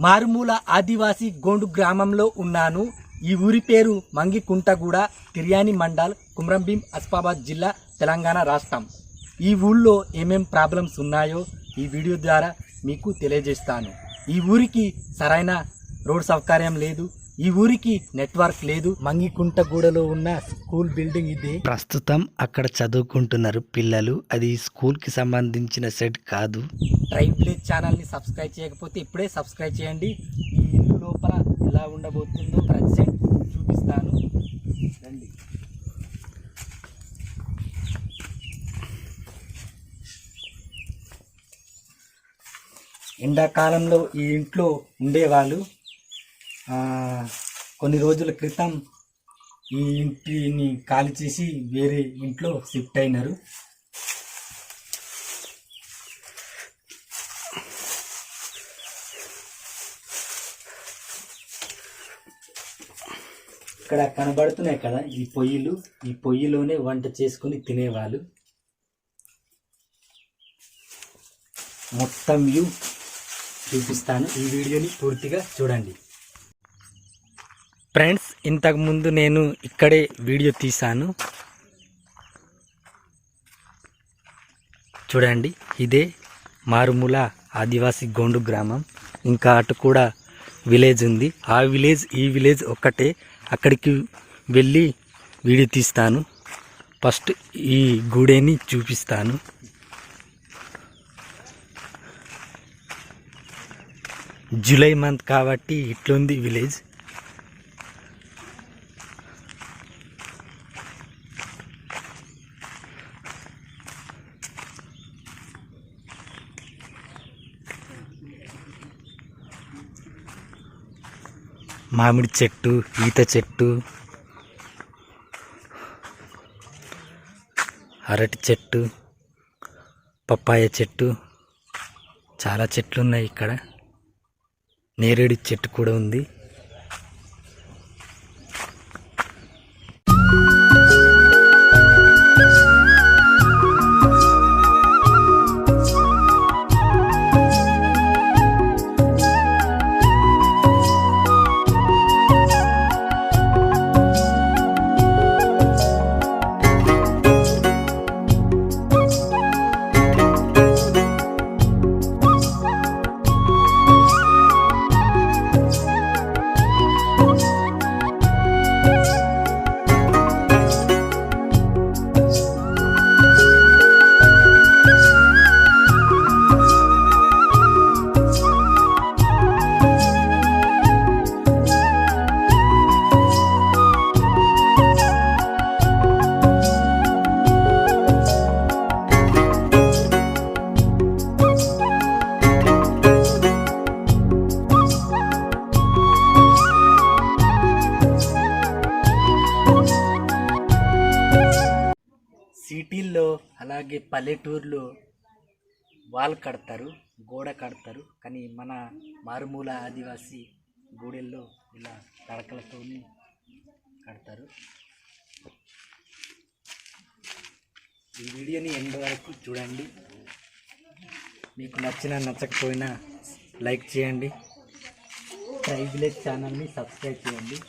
మారుమూల ఆదివాసీ గోండు గ్రామంలో ఉన్నాను. ఈ ఊరి పేరు మంగికుంటగూడ, తిర్యాని మండల్, కుమ్రంభీం, ఆసిఫాబాద్ జిల్లా, తెలంగాణ రాష్ట్రం. ఈ ఊళ్ళో ఏమేం ప్రాబ్లమ్స్ ఉన్నాయో ఈ వీడియో ద్వారా మీకు తెలియజేస్తాను. ఈ ఊరికి సరైన రోడ్ సౌకర్యం లేదు, ఈ ఊరికి నెట్వర్క్ లేదు. మంగికుంటగూడలో ఉన్న స్కూల్ బిల్డింగ్ ఇదే. ప్రస్తుతం అక్కడ చదువుకుంటున్నారు పిల్లలు. అది స్కూల్ కి సంబంధించిన సెట్ కాదు. ట్రైబ్ విలేజ్ ఛానల్ ని సబ్స్క్రైబ్ చేయకపోతే ఇప్పుడే సబ్స్క్రైబ్ చేయండి. ఈ ఇల్లు లోపల ఎలా ఉండబోతుందో ప్రజెంట్ చూపిస్తాను, రండి. ఎండాకాలంలో ఈ ఇంట్లో ఉండేవాళ్ళు. కొన్ని రోజుల క్రితం ఈ ఇంటిని ఖాళీ చేసి వేరే ఇంట్లో షిఫ్ట్ అయినారు. ఇక్కడ కనబడుతున్నాయి కదా ఈ పొయ్యిలు, ఈ పొయ్యిలోనే వంట చేసుకుని తినేవాళ్ళు. మొత్తం వ్యూ చూపిస్తాను, ఈ వీడియోని పూర్తిగా చూడండి. ఫ్రెండ్స్, ఇంతకుముందు నేను ఇక్కడే వీడియో తీశాను, చూడండి. ఇదే మారుమూల ఆదివాసీ గోండు గ్రామం. ఇంకా అటు కూడా విలేజ్ ఉంది. ఆ విలేజ్ ఈ విలేజ్ ఒక్కటే. అక్కడికి వెళ్ళి వీడియో తీస్తాను. ఫస్ట్ ఈ గూడెని చూపిస్తాను. జూలై మంత్ కాబట్టి ఇట్లుంది విలేజ్. మామిడి చెట్టు, ఈత చెట్టు, అరటి చెట్టు, పప్పాయ చెట్టు, చాలా చెట్లు ఉన్నాయి ఇక్కడ. నేరేడు చెట్టు కూడా ఉంది. సిటీల్లో అలాగే పల్లెటూరులో వాల్ కడతారు, గోడ కడతారు. కానీ మన మారుమూల ఆదివాసీ గూడెల్లో ఇలా తడకలతో కడతారు. ఈ వీడియోని ఎండ్ వరకు చూడండి. మీకు నచ్చినా నచ్చకపోయినా లైక్ చేయండి. ట్రైబ్ విలేజ్ ఛానల్ని సబ్స్క్రైబ్ చేయండి.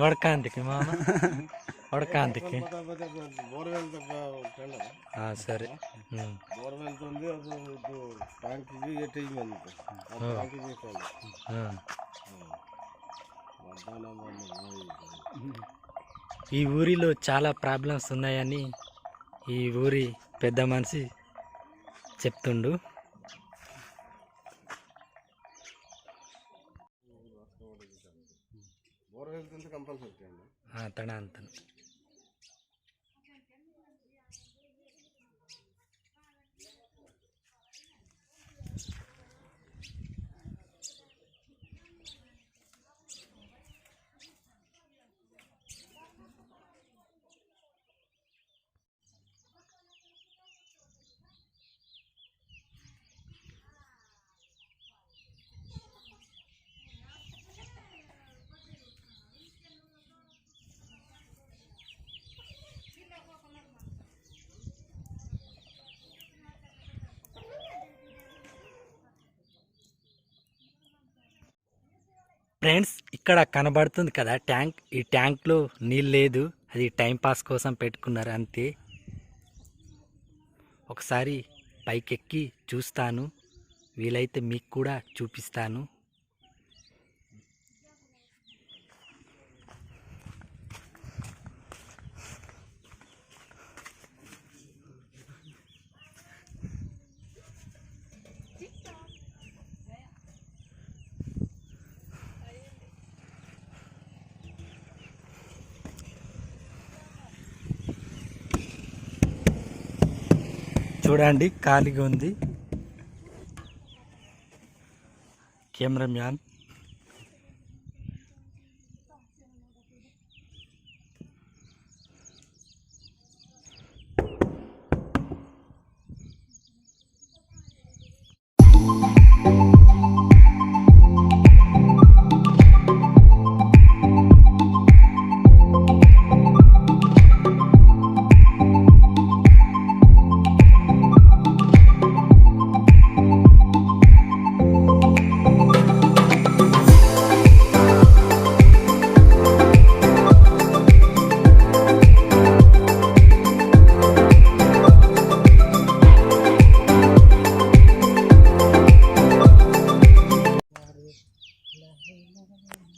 వడకాంతికి మామ, వడకాంతికి సరే. ఈ ఊరిలో చాలా ప్రాబ్లమ్స్ ఉన్నాయని ఈ ఊరి పెద్ద మనిషి చెప్తుండు. తన అంత ఫ్రెండ్స్, ఇక్కడ కనబడుతుంది కదా ట్యాంక్. ఈ ట్యాంక్లో నీళ్ళు లేదు, అది టైం పాస్ కోసం పెట్టుకున్నారు అంతే. ఒకసారి పైకెక్కి చూస్తాను, వీలైతే మీకు కూడా చూపిస్తాను. చూడండి, ఖాళీగా ఉంది. కెమెరామ్యాన్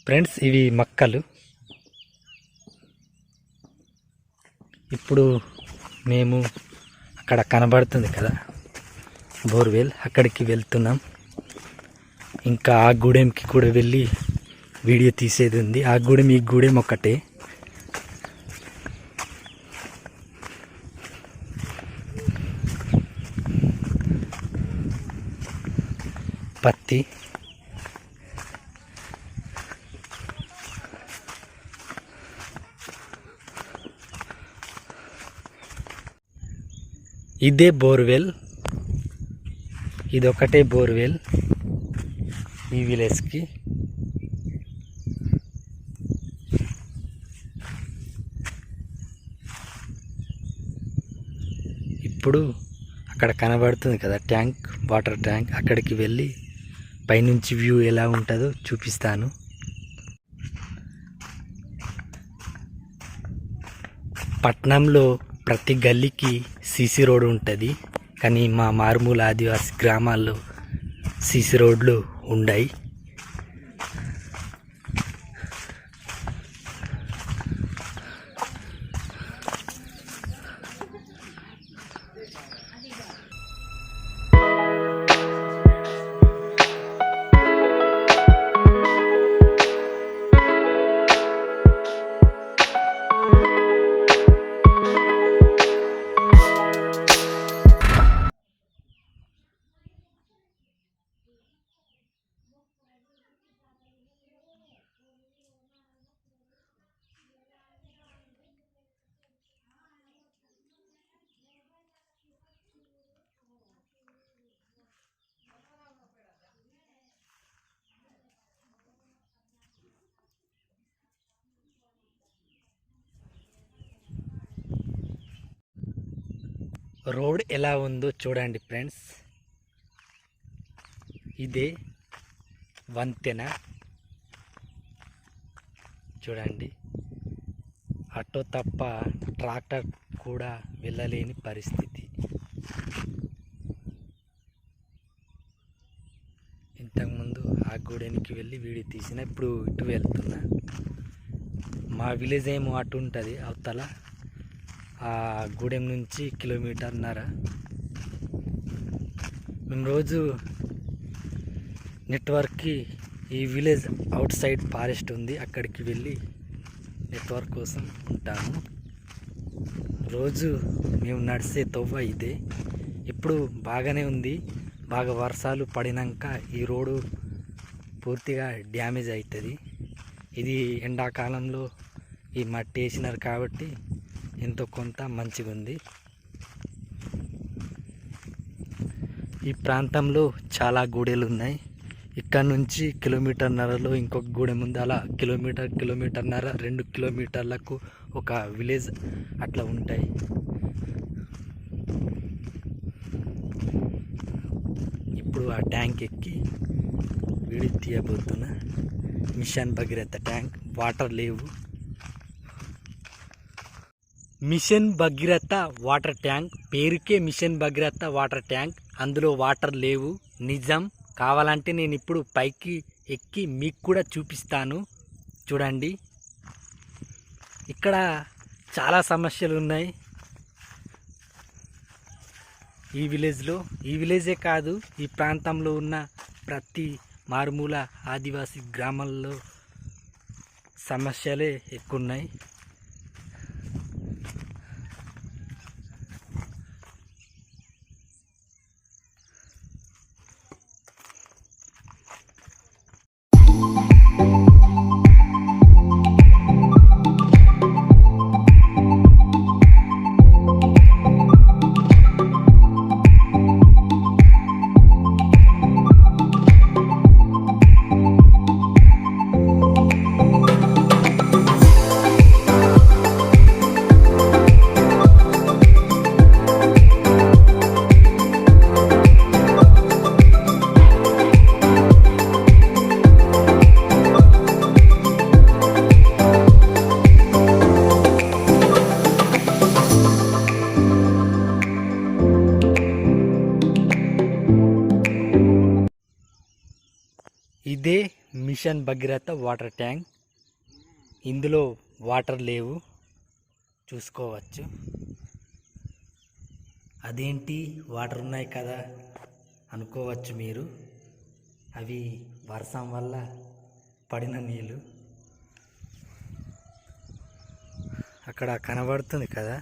ఫ్రెండ్స్, ఇవి మొక్కలు. ఇప్పుడు మేము అక్కడ కనబడుతుంది కదా బోర్వెల్, అక్కడికి వెళ్తున్నాం. ఇంకా ఆ గూడెంకి కూడా వెళ్ళి వీడియో తీసేది ఉంది. ఆ గూడెం ఈ గూడెం ఒకటే. పత్తి, ఇదే బోర్వెల్, ఇదొకటే బోర్వెల్ ఈ విలేజ్కి. ఇప్పుడు అక్కడ కనబడుతుంది కదా ట్యాంక్, వాటర్ ట్యాంక్, అక్కడికి వెళ్ళి పైనుంచి వ్యూ ఎలా ఉంటుందో చూపిస్తాను. పట్నంలో ప్రతి గల్లీకి సీసీ రోడ్ ఉంటుంది, కానీ మా మారుమూల ఆదివాసీ గ్రామాల్లో సీసీ రోడ్లు ఉండయి. రోడ్ ఎలా ఉందో చూడండి ఫ్రెండ్స్. ఇదే వంతెన చూడండి. ఆటో తప్ప ట్రాక్టర్ కూడా వెళ్ళలేని పరిస్థితి. ఇంతకుముందు ఆ గూడెనికి వెళ్ళి వీడియో తీసిన, ఇప్పుడు ఇటు వెళ్తున్నా. మా విలేజ్ ఏమో అటు ఉంటుంది అవతల, ఆ గూడెం నుంచి 1.5 కిలోమీటర్. మేము రోజు నెట్వర్క్కి ఈ విలేజ్ అవుట్ సైడ్ ఫారెస్ట్ ఉంది, అక్కడికి వెళ్ళి నెట్వర్క్ కోసం ఉంటాము. రోజు మేము నడిచే తవ్వ ఇదే. ఇప్పుడు బాగానే ఉంది, బాగా వర్షాలు పడినాక ఈ రోడ్డు పూర్తిగా డ్యామేజ్ అవుతుంది. ఇది ఎండాకాలంలో ఈ మట్టి వేసినారు కాబట్టి ఎంతో కొంత మంచిగా ఉంది. ఈ ప్రాంతంలో చాలా గూడెలు ఉన్నాయి. ఇక్కడ నుంచి 1.5 కిలోమీటర్లో ఇంకొక గూడెం ఉంది. అలా కిలోమీటర్న్నర 2 కిలోమీటర్లకు ఒక విలేజ్ అట్లా ఉంటాయి. ఇప్పుడు ఆ ట్యాంక్ ఎక్కి వీడియో తీయబోతున్నా. మిషన్ భగీరథ ట్యాంక్, వాటర్ లేవు. మిషన్ భగీరథ వాటర్ ట్యాంక్, పేరుకే మిషన్ భగీరథ వాటర్ ట్యాంక్, అందులో వాటర్ లేవు. నిజం. కావాలంటే నేను ఇప్పుడు పైకి ఎక్కి మీకు కూడా చూపిస్తాను. చూడండి, ఇక్కడ చాలా సమస్యలు ఉన్నాయి ఈ విలేజ్లో. ఈ విలేజే కాదు, ఈ ప్రాంతంలో ఉన్న ప్రతి మారుమూల ఆదివాసీ గ్రామాల్లో సమస్యలే ఎక్కువ ఉన్నాయి. ఇదే మిషన్ భగీరథ వాటర్ ట్యాంక్. ఇందులో వాటర్ లేవు, చూసుకోవచ్చు. అదేంటి వాటర్ ఉన్నాయి కదా అనుకోవచ్చు మీరు. అవి వర్షం వల్ల పడిన నీళ్ళు. అక్కడ కనబడుతుంది కదా,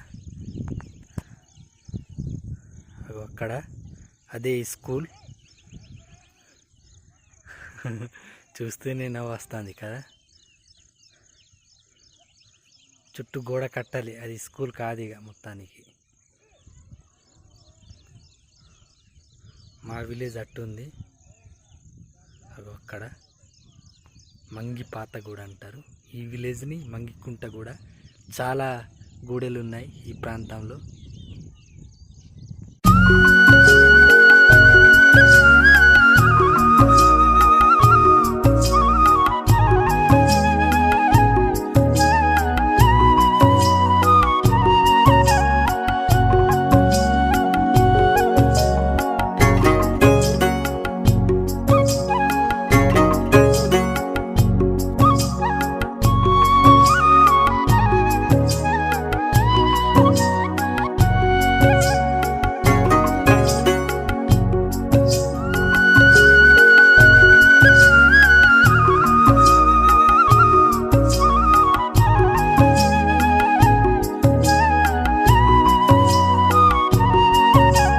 అక్కడ అదే స్కూల్. చూస్తేనే నవ్వు వస్తుంది కదా. చుట్టూ గోడ కట్టాలి, అది స్కూల్ కాదు ఇక మొత్తానికి. మా విలేజ్ అట్టుంది. అక్కడ మంగి పాతగూడ అంటారు ఈ విలేజ్ని. మంగికుంట కూడా చాలా గూడెలు ఉన్నాయి ఈ ప్రాంతంలో.